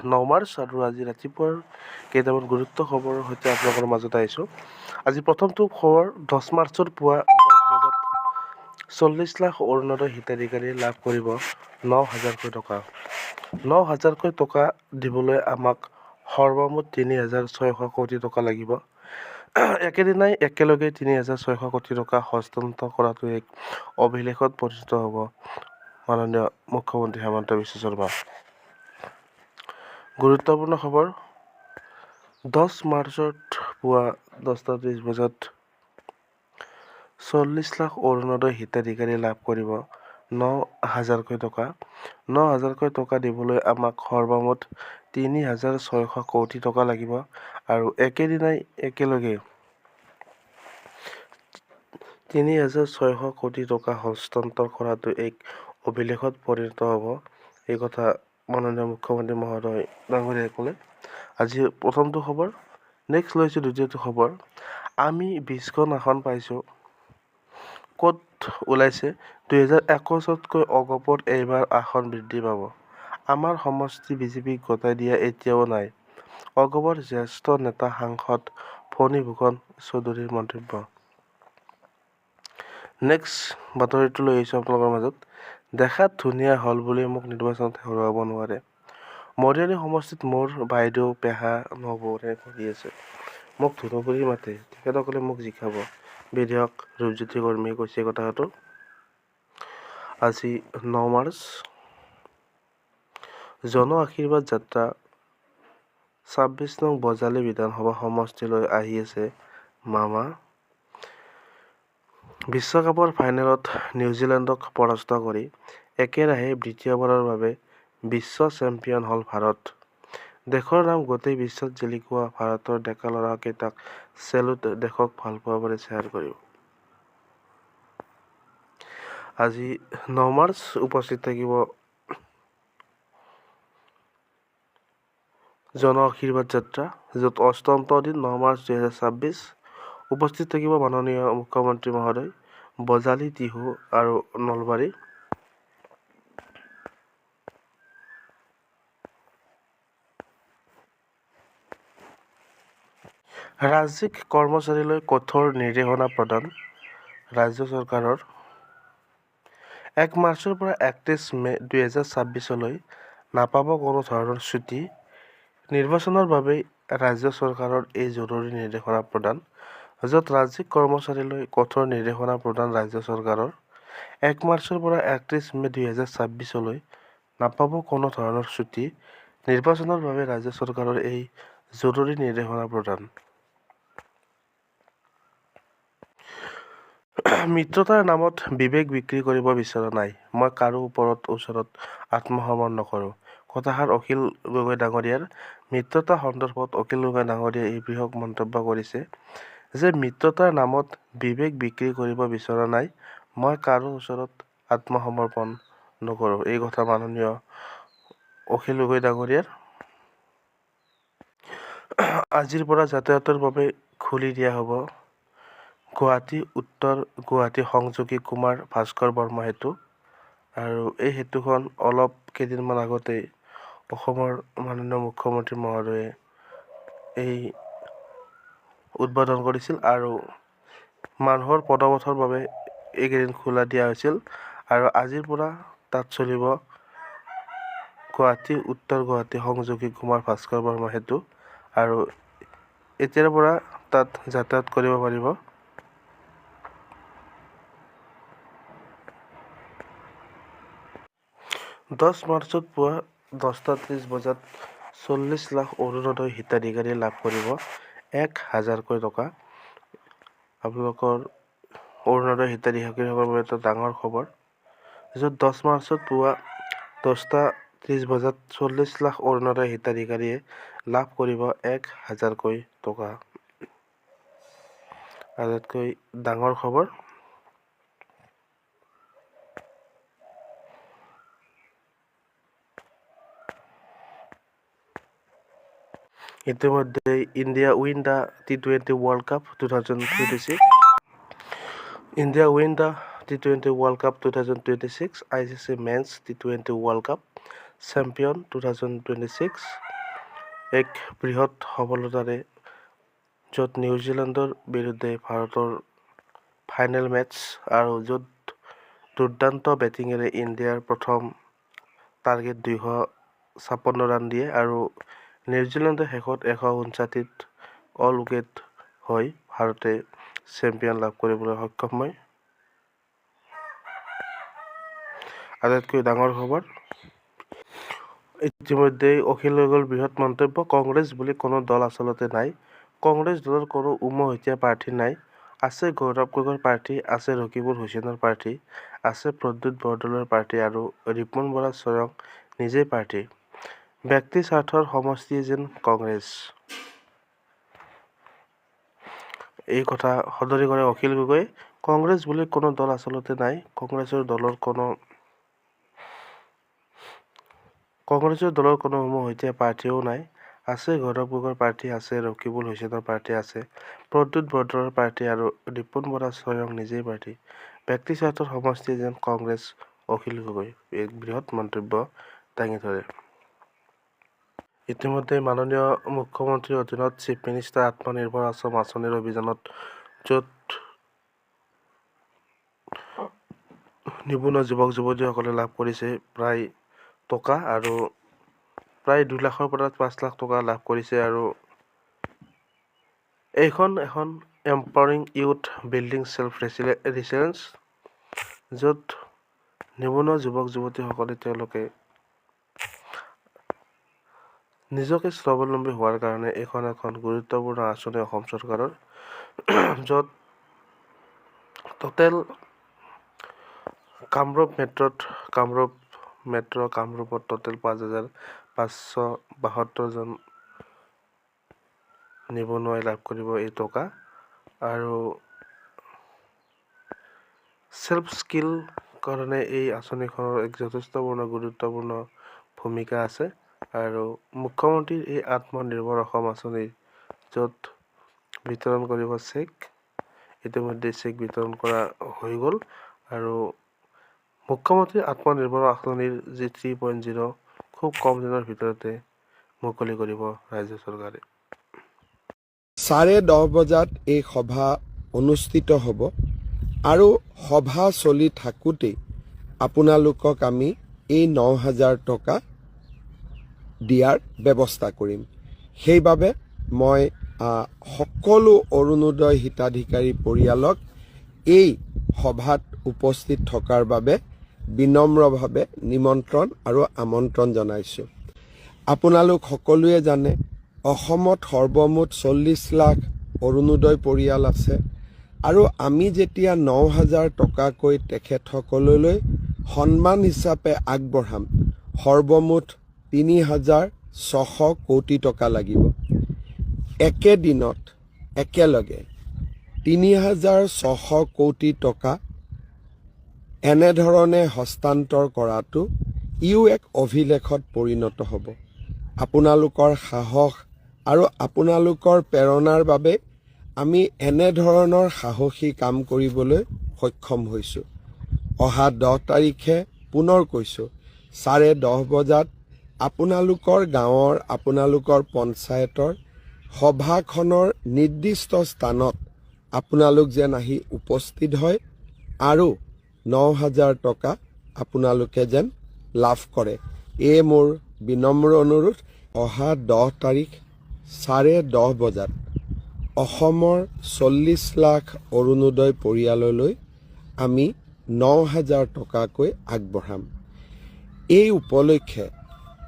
9 March আৰু আজি ৰাতিপুৱাৰ কেইটামান গুৰুত্ব খবৰৰ সৈতে আপোনালোকৰ মাজত আহিছোঁ। আজি প্ৰথমটো খবৰ 10 মাৰ্চৰ পুৱা 10 বজাত 40 লাখ অৰুণোদয় হিতাধিকাৰী লাভ কৰিব 9,000কৈ টকা। 9,000কৈ টকা দিবলৈ আমাক সৰ্বমুঠ 3,600 কোটি টকা লাগিব। একেদিনাই একেলগে 3,600 কোটি টকা হস্তান্তৰ কৰাটো এক অভিলেখত পৰিণত হ'ব। মাননীয় মুখ্যমন্ত্ৰী হিমন্ত বিশ্ব শৰ্মা। গুৰুত্বপূৰ্ণ খবৰ 10 মাৰ্চত পুৱা 10:30 বজাত 40 লাখ অৰুণোদয় হিতাধিকাৰী লাভ কৰিব 9,000কৈ টকা। 9,000কৈ টকা দিবলৈ আমাক সৰ্বমুঠ 3,600 কোটি টকা লাগিব আৰু একেদিনাই একেলগে 3,600 কোটি টকা হস্তান্তৰ কৰাটো এক অভিলেখত পৰিণত হ'ব। এই কথা মাননীয় মুখ্যমন্ত্ৰী মহোদয় ডাঙৰীয়াই ক'লে। আজি প্ৰথমটো খবৰ। নেক্সট লৈছোঁ দ্বিতীয়টো খবৰ। আমি 20খন আসন পাইছোঁ। ক'ত ওলাইছে 2021তকৈ অগপত এইবাৰ আসন বৃদ্ধি পাব। আমাৰ সমষ্টি বিজেপিক গতাই দিয়া এতিয়াও নাই। অগপৰ জ্যেষ্ঠ নেতা সাংসদ ফণীভূষণ চৌধুৰীৰ মন্তব্য। নেক্সট বাতৰিটো লৈ আহিছোঁ আপোনালোকৰ মাজত। দেখাত ধুনীয়া হ'ল বুলি মোক নিৰ্বাচনত হৰুৱাব নোৱাৰে। মৰিয়নি সমষ্টিত মোৰ বাইদেউ পেহা নবৌৰে কৰি আছে। মোক ধুনু বুলি মাতে। তেখেতসকলে মোক জিকাব। বিধায়ক ৰূপজ্যোতি কৰ্মীয়ে কৈছে কথাটো। আজি 9 মাৰ্চ। জন আশীৰ্বাদ যাত্ৰা 26 নং বজালী বিধানসভা সমষ্টিলৈ আহি আছে মামা। বিশ্বকাপৰ ফাইনেলত নিউজিলেণ্ডক পৰাস্ত কৰি একেৰাহে দ্বিতীয়বাৰৰ বাবে বিশ্ব চেম্পিয়ন হ'ল ভাৰত। দেশৰ নাম গোটেই বিশ্বত জিলিকোৱা ভাৰতৰ ডেকা ল'ৰাকেইটাক চেলুট। দেশক ভালপোৱা বুলি শ্বেয়াৰ কৰিব। আজি 9 মাৰ্চ উপস্থিত থাকিব জন আশীৰ্বাদ যাত্ৰা, য'ত অষ্টমটো দিন 9 মাৰ্চ 2026 উপস্থিত থাকিব মাননীয় মুখ্যমন্ত্ৰী মহোদয়। বজালী, টিহু আৰু নলবাৰী। ৰাজ্যিক কৰ্মচাৰীলৈ কঠোৰ নিৰ্দেশনা প্ৰদান। ৰাজ্য চৰকাৰৰ 1 মাৰ্চৰ পৰা 31 মে 2026লৈ নাপাব কোনো ধৰণৰ ছুটী। নিৰ্বাচনৰ বাবেই ৰাজ্য চৰকাৰৰ এই জৰুৰী নিৰ্দেশনা প্ৰদান, য'ত ৰাজ্যিক কৰ্মচাৰীলৈ কঠোৰ নিৰ্দেশনা প্ৰদান। ৰাজ্য চৰকাৰৰ 1 মাৰ্চৰ পৰা 31 মে 2026লৈ নাপাব কোনো ধৰণৰ ছুটী। নিৰ্বাচনৰ বাবে ৰাজ্য চৰকাৰৰ এই জৰুৰী নিৰ্দেশনা প্ৰদান। মিত্ৰতাৰ নামত বিবেক বিক্ৰী কৰিব বিচৰা নাই। মই কাৰো ওচৰত আত্মসমৰ্পণ নকৰোঁ। কথাষাৰ অখিল গগৈ ডাঙৰীয়াৰ। মিত্ৰতা সন্দৰ্ভত অখিল গগৈ ডাঙৰীয়াই এই বৃহৎ মন্তব্য কৰিছে যে মিত্ৰতাৰ নামত বিবেক বিক্ৰী কৰিব বিচৰা নাই। মই কাৰো ওচৰত আত্মসমৰ্পণ নকৰোঁ। এই কথা মাননীয় অখিল গগৈ ডাঙৰীয়াৰ। আজিৰ পৰা যাতায়াতৰ বাবে খুলি দিয়া হ'ব গুৱাহাটী উত্তৰ গুৱাহাটী সংযোগী কুমাৰ ভাস্কৰ বৰ্মা সেতু। আৰু এই সেতুখন অলপ কেইদিনমান আগতেই অসমৰ মাননীয় মুখ্যমন্ত্ৰী মহোদয়ে এই উদ্বোধন কৰিছিল আৰু মানুহৰ পদপথৰ বাবে এইকেইদিন খোলা দিয়া হৈছিল। আৰু আজিৰ পৰা তাত চলিব গুৱাহাটী উত্তৰ গুৱাহাটী সংযোগী কুমাৰ ভাস্কৰ বৰ্মা সেতু। আৰু এতিয়াৰ পৰা তাত যাতায়াত কৰিব পাৰিব। দহ মাৰ্চত পুৱা 10:30 বজাত 40 লাখ অৰুণোদয় হিতাধিকাৰী লাভ কৰিব 1,000কৈ টকা। আপোনালোকৰ অৰুণোদয় হিতাধিকাৰীসকলৰ বাবে এটা ডাঙৰ খবৰ, য'ত 10 মাৰ্চত পুৱা 10:30 বজাত 40 লাখ অৰুণোদয় হিতাধিকাৰীয়ে লাভ কৰিব 1,000কৈ টকা। আটাইতকৈ ডাঙৰ খবৰ। ইতিমধ্যে India win the T20 world cup 2026। India win the T20 world cup 2026 ICC men's T20 world cup champion 2026 এক বৃহৎ সফলতাৰে য'ত নিউজিলেণ্ডৰ বিৰুদ্ধে ভাৰতৰ ফাইনেল মেটছ আৰু য'ত দুৰ্দান্ত বেটিঙেৰে ইণ্ডিয়াৰ প্ৰথম টাৰ্গেট 256 ৰান দিয়ে আৰু নিউজিলেণ্ডে শেষত 159ত অল উইকেট হৈ ভাৰতে চেম্পিয়ন লাভ কৰিবলৈ সক্ষম হয়। আটাইতকৈ ডাঙৰ খবৰ, ইতিমধ্যে অখিল গগৈৰ বৃহৎ মন্তব্য, কংগ্ৰেছ বুলি কোনো দল আচলতে নাই। কংগ্ৰেছ দলৰ কোনো উমৈহতীয়া প্ৰাৰ্থী নাই। আছে গৌৰৱ গগৈৰ প্ৰাৰ্থী, আছে ৰকিবুল হুছেইনৰ প্ৰাৰ্থী, আছে প্ৰদ্যুৎ বৰদলৈৰ প্ৰাৰ্থী আৰু ৰিপুণ বৰা স্বয়ং নিজেই প্ৰাৰ্থী। ব্যক্তি স্বাৰ্থৰ সমষ্টিয়ে যেন কংগ্ৰেছ। এই কথা সদৰি কৰে অখিল গগৈয়ে। কংগ্ৰেছ বুলি কোনো দল আচলতে নাই। কংগ্ৰেছৰ দলৰ কোনো উমৈহতীয়া প্ৰাৰ্থীও নাই। আছে গৌৰৱ গগৈৰ প্ৰাৰ্থী, আছে ৰকিবুল হুছেইনৰ প্ৰাৰ্থী, আছে প্ৰদ্যুৎ বৰদলৈৰ প্ৰাৰ্থী আৰু ৰিপুণ বৰা স্বয়ং নিজেই প্ৰাৰ্থী। ব্যক্তি স্বাৰ্থৰ সমষ্টিয়ে যেন কংগ্ৰেছ, অখিল গগৈ এক বৃহৎ মন্তব্য দাঙি ধৰে। ইতিমধ্যে মাননীয় মুখ্যমন্ত্ৰীৰ অধীনত চিফ মিনিষ্টাৰ আত্মনিৰ্ভৰ অসম আঁচনিৰ অভিযানত য'ত নিবনুৱা যুৱক যুৱতীসকলে লাভ কৰিছে প্ৰায় টকা আৰু প্ৰায় 2 লাখৰ পৰা 5 লাখ টকা লাভ কৰিছে আৰু এইখন এখন empowering youth building self resilience, য'ত নিবনুৱা যুৱক যুৱতীসকলে তেওঁলোকে নিজকে স্বাৱলম্বী হোৱাৰ কাৰণে এইখন এখন গুৰুত্বপূৰ্ণ আঁচনি অসম চৰকাৰৰ, য'ত টোটেল কামৰূপত টোটেল 5,572 জন নিবনুৱাই লাভ কৰিব এই টকা আৰু চেল্ফ স্কিল কাৰণে এই আঁচনিখনৰ এক যথেষ্টপূৰ্ণ গুৰুত্বপূৰ্ণ ভূমিকা আছে আৰু মুখ্যমন্ত্ৰীৰ এই আত্মনিৰ্ভৰ অসম আঁচনিৰ য'ত বিতৰণ কৰিব চেক, ইতিমধ্যে চেক বিতৰণ কৰা হৈ গ'ল আৰু মুখ্যমন্ত্ৰীৰ আত্মনিৰ্ভৰ আঁচনিৰ যি 3.0 খুব কম দিনৰ ভিতৰতে মুকলি কৰিব ৰাজ্য চৰকাৰে। 10:30 বজাত এই সভা অনুষ্ঠিত হ'ব আৰু সভা চলি থাকোঁতেই আপোনালোকক আমি এই 9,000 টকা দিয়াৰ ব্যৱস্থা কৰিম। সেইবাবে মই সকলো অৰুণোদয় হিতাধিকাৰী পৰিয়ালক এই সভাত উপস্থিত থকাৰ বাবে বিনম্ৰভাৱে নিমন্ত্ৰণ আৰু আমন্ত্ৰণ জনাইছোঁ। আপোনালোক সকলোৱে জানে অসমত সৰ্বমুঠ 40 লাখ অৰুণোদয় পৰিয়াল আছে আৰু আমি যেতিয়া 9,000 টকাকৈ তেখেতসকললৈ সন্মান হিচাপে আগবঢ়াম, সৰ্বমুঠ 3,600 কোটি টকা লাগিব। একেদিনত একেলগে 3,600 কোটি টকা এনেধৰণে হস্তান্তৰ কৰাটো ইও এক অভিলেখত পৰিণত হ'ব। আপোনালোকৰ সাহস আৰু আপোনালোকৰ প্ৰেৰণাৰ বাবে আমি এনেধৰণৰ সাহসী কাম কৰিবলৈ সক্ষম হৈছোঁ। অহা 10 তাৰিখে পুনৰ কৈছোঁ 10:30 বজাত আপোনালোকৰ গাঁৱৰ আপোনালোকৰ পঞ্চায়তৰ সভাখনৰ নিৰ্দিষ্ট স্থানত আপোনালোক যেন আহি উপস্থিত হয় আৰু 9,000 টকা আপোনালোকে যেন লাভ কৰে, এই মোৰ বিনম্ৰ অনুৰোধ। অহা 10 তাৰিখ 10:30 বজাত অসমৰ 40 লাখ অৰুণোদয় পৰিয়াললৈ আমি 9,000 টকাকৈ আগবঢ়াম। এই উপলক্ষে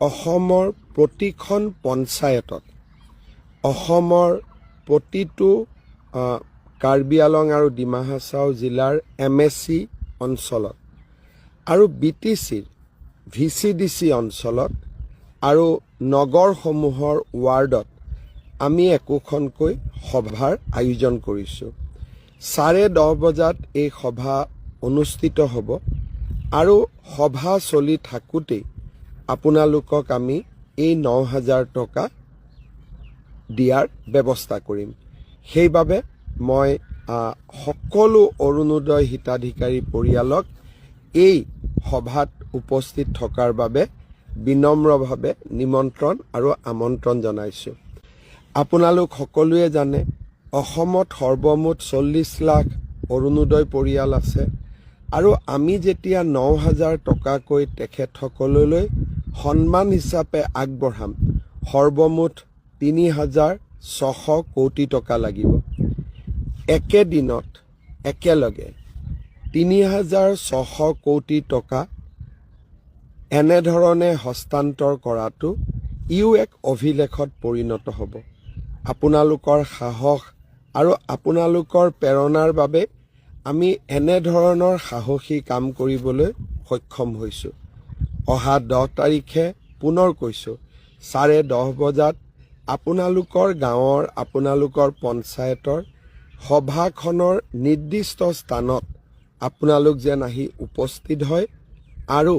অসমৰ প্ৰতিখন পঞ্চায়তত, অসমৰ প্ৰতিটো কাৰ্বি আলং আৰু ডিমা হাছাও জিলাৰ MSC অঞ্চলত আৰু BTCৰ VCDC অঞ্চলত আৰু নগৰসমূহৰ ৱাৰ্ডত আমি একোখনকৈ সভাৰ আয়োজন কৰিছোঁ। 10:30 বজাত এই সভা অনুষ্ঠিত হ'ব আৰু সভা চলি থাকোঁতেই আপোনালোকক আমি এই 9,000 টকা দিয়াৰ ব্যৱস্থা কৰিম। সেইবাবে মই সকলো অৰুণোদয় হিতাধিকাৰী পৰিয়ালক এই সভাত উপস্থিত থকাৰ বাবে বিনম্ৰভাৱে নিমন্ত্ৰণ আৰু আমন্ত্ৰণ জনাইছোঁ। আপোনালোক সকলোৱে জানে অসমত সৰ্বমুঠ 40 লাখ অৰুণোদয় পৰিয়াল আছে আৰু আমি যেতিয়া 9,000 টকাকৈ তেখেতসকললৈ সন্মান হিচাপে আগবঢ়াম সৰ্বমুঠ 3,600 কোটি টকা লাগিব। একেদিনত একেলগে 3,600 কোটি টকা এনেধৰণে হস্তান্তৰ কৰাটো এক অভিলেখত পৰিণত হ'ব। আপোনালোকৰ সাহস আৰু আপোনালোকৰ প্ৰেৰণাৰ বাবে আমি এনেধৰণৰ সাহসী কাম কৰিবলৈ সক্ষম হৈছোঁ। অহা 10 তাৰিখে পুনৰ কৈছোঁ 10:30 বজাত আপোনালোকৰ গাঁৱৰ আপোনালোকৰ পঞ্চায়তৰ সভাখনৰ নিৰ্দিষ্ট স্থানত আপোনালোক যেন আহি উপস্থিত হয় আৰু